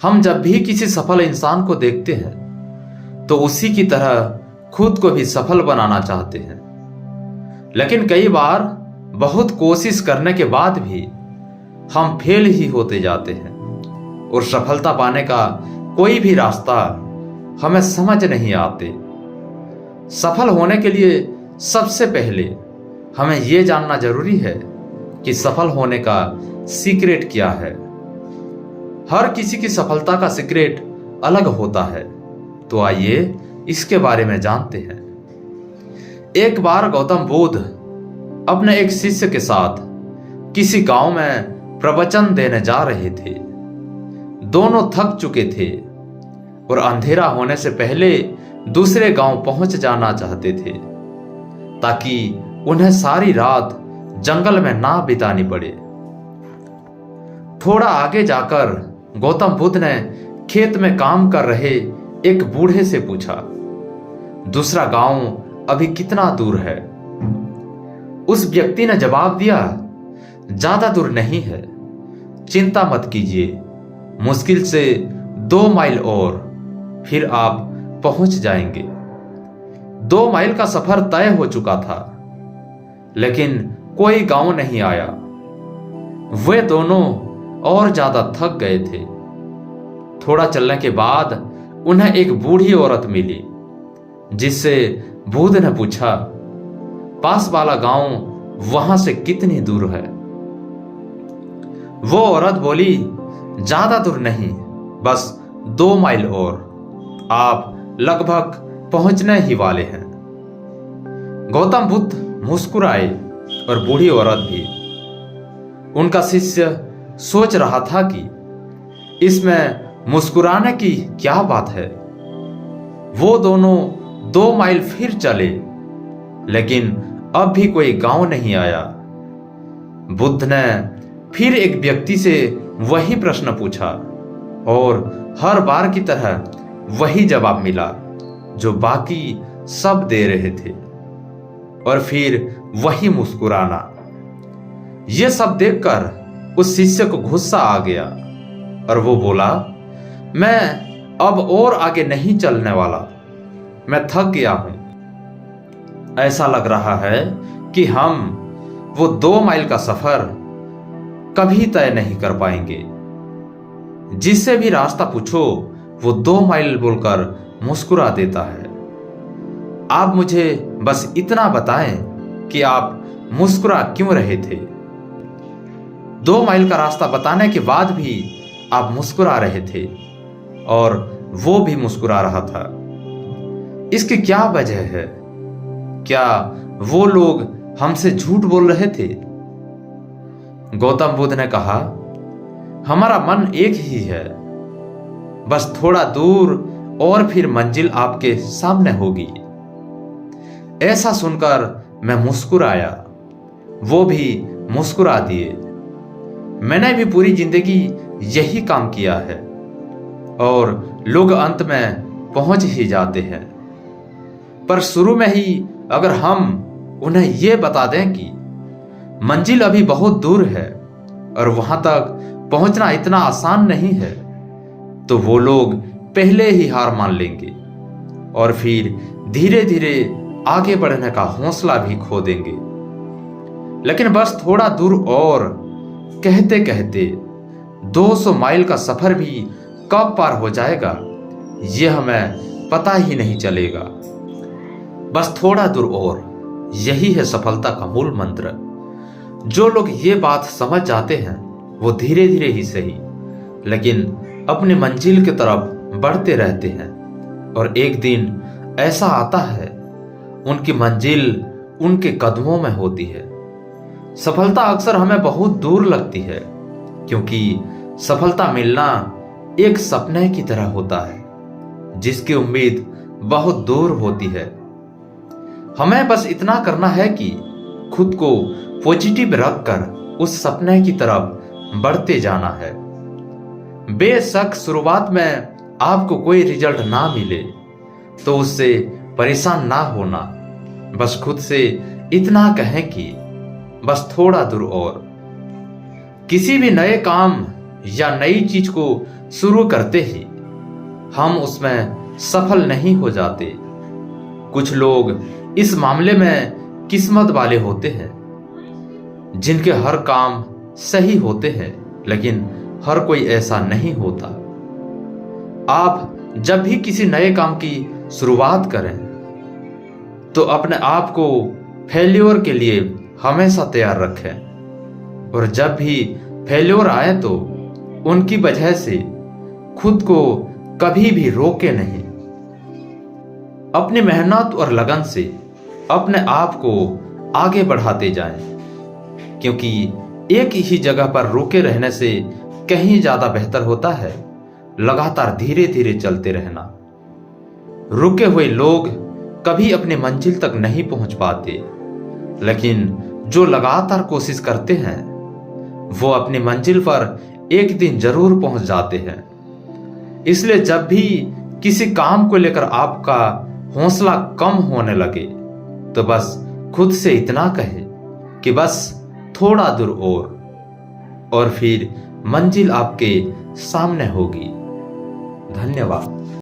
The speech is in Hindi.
हम जब भी किसी सफल इंसान को देखते हैं तो उसी की तरह खुद को भी सफल बनाना चाहते हैं, लेकिन कई बार बहुत कोशिश करने के बाद भी हम फेल ही होते जाते हैं और सफलता पाने का कोई भी रास्ता हमें समझ नहीं आते। सफल होने के लिए सबसे पहले हमें यह जानना जरूरी है कि सफल होने का सीक्रेट क्या है। हर किसी की सफलता का सीक्रेट अलग होता है, तो आइए इसके बारे में जानते हैं। एक बार गौतम बुद्ध अपने एक शिष्य के साथ किसी गांव में प्रवचन देने जा रहे थे। दोनों थक चुके थे और अंधेरा होने से पहले दूसरे गांव पहुंच जाना चाहते थे ताकि उन्हें सारी रात जंगल में ना बितानी पड़े। थोड़ा आगे जाकर गौतम बुद्ध ने खेत में काम कर रहे एक बूढ़े से पूछा, दूसरा गांव अभी कितना दूर है? उस व्यक्ति ने जवाब दिया, ज्यादा दूर नहीं है, चिंता मत कीजिए, मुश्किल से 2 माइल और फिर आप पहुंच जाएंगे। 2 माइल का सफर तय हो चुका था, लेकिन कोई गांव नहीं आया। वे दोनों और ज्यादा थक गए थे। थोड़ा चलने के बाद उन्हें एक बूढ़ी औरत मिली, जिससे बुद्ध ने पूछा, पास वाला गांव वहां से कितनी दूर है? वो औरत बोली, ज्यादा दूर नहीं, बस 2 माइल और, आप लगभग पहुंचने ही वाले हैं। गौतम बुद्ध मुस्कुराए और बूढ़ी औरत भी। उनका शिष्य सोच रहा था कि इसमें मुस्कुराने की क्या बात है। वो दोनों 2 माइल फिर चले, लेकिन अब भी कोई गांव नहीं आया। बुद्ध ने फिर एक व्यक्ति से वही प्रश्न पूछा और हर बार की तरह वही जवाब मिला जो बाकी सब दे रहे थे, और फिर वही मुस्कुराना। यह सब देखकर उस शिष्य को गुस्सा आ गया और वो बोला, मैं अब और आगे नहीं चलने वाला, मैं थक गया हूं। ऐसा लग रहा है कि हम वो 2 माइल का सफर कभी तय नहीं कर पाएंगे। जिससे भी रास्ता पूछो वो 2 माइल बोलकर मुस्कुरा देता है। आप मुझे बस इतना बताएं कि आप मुस्कुरा क्यों रहे थे? 2 माइल का रास्ता बताने के बाद भी आप मुस्कुरा रहे थे और वो भी मुस्कुरा रहा था। इसकी क्या वजह है? क्या वो लोग हमसे झूठ बोल रहे थे? गौतम बुद्ध ने कहा, हमारा मन एक ही है, बस थोड़ा दूर और फिर मंजिल आपके सामने होगी। ऐसा सुनकर मैं मुस्कुराया, वो भी मुस्कुरा दिए। मैंने भी पूरी जिंदगी यही काम किया है और लोग अंत में पहुंच ही जाते हैं। पर शुरू में ही अगर हम उन्हें यह बता दें कि मंजिल अभी बहुत दूर है और वहां तक पहुंचना इतना आसान नहीं है, तो वो लोग पहले ही हार मान लेंगे और फिर धीरे धीरे आगे बढ़ने का हौसला भी खो देंगे। लेकिन बस थोड़ा दूर और कहते कहते 200 माइल का सफर भी कब पार हो जाएगा यह हमें पता ही नहीं चलेगा। बस थोड़ा दूर और, यही है सफलता का मूल मंत्र। जो लोग ये बात समझ जाते हैं वो धीरे धीरे ही सही, लेकिन अपनी मंजिल की तरफ बढ़ते रहते हैं, और एक दिन ऐसा आता है उनकी मंजिल उनके कदमों में होती है। सफलता अक्सर हमें बहुत दूर लगती है, क्योंकि सफलता मिलना एक सपने की तरह होता है जिसकी उम्मीद बहुत दूर होती है। हमें बस इतना करना है कि खुद को पॉजिटिव रखकर उस सपने की तरफ बढ़ते जाना है। बेशक शुरुआत में आपको कोई रिजल्ट ना मिले तो उससे परेशान ना होना, बस खुद से इतना कहें कि बस थोड़ा दूर और। किसी भी नए काम या नई चीज को शुरू करते ही हम उसमें सफल नहीं हो जाते। कुछ लोग इस मामले में किस्मत वाले होते हैं, जिनके हर काम सही होते हैं, लेकिन हर कोई ऐसा नहीं होता। आप जब भी किसी नए काम की शुरुआत करें तो अपने आप को फेल्योर के लिए हमेशा तैयार रखें, और जब भी फेल्योर आए तो उनकी वजह से खुद को कभी भी रोके नहीं। अपनी मेहनत और लगन से अपने आप को आगे बढ़ाते जाएं, क्योंकि एक ही जगह पर रुके रहने से कहीं ज्यादा बेहतर होता है लगातार धीरे धीरे चलते रहना। रुके हुए लोग कभी अपनी मंजिल तक नहीं पहुंच पाते, लेकिन जो लगातार कोशिश करते हैं वो अपनी मंजिल पर एक दिन जरूर पहुंच जाते हैं। इसलिए जब भी किसी काम को लेकर आपका हौसला कम होने लगे तो बस खुद से इतना कहे कि बस थोड़ा दूर और फिर मंजिल आपके सामने होगी। धन्यवाद।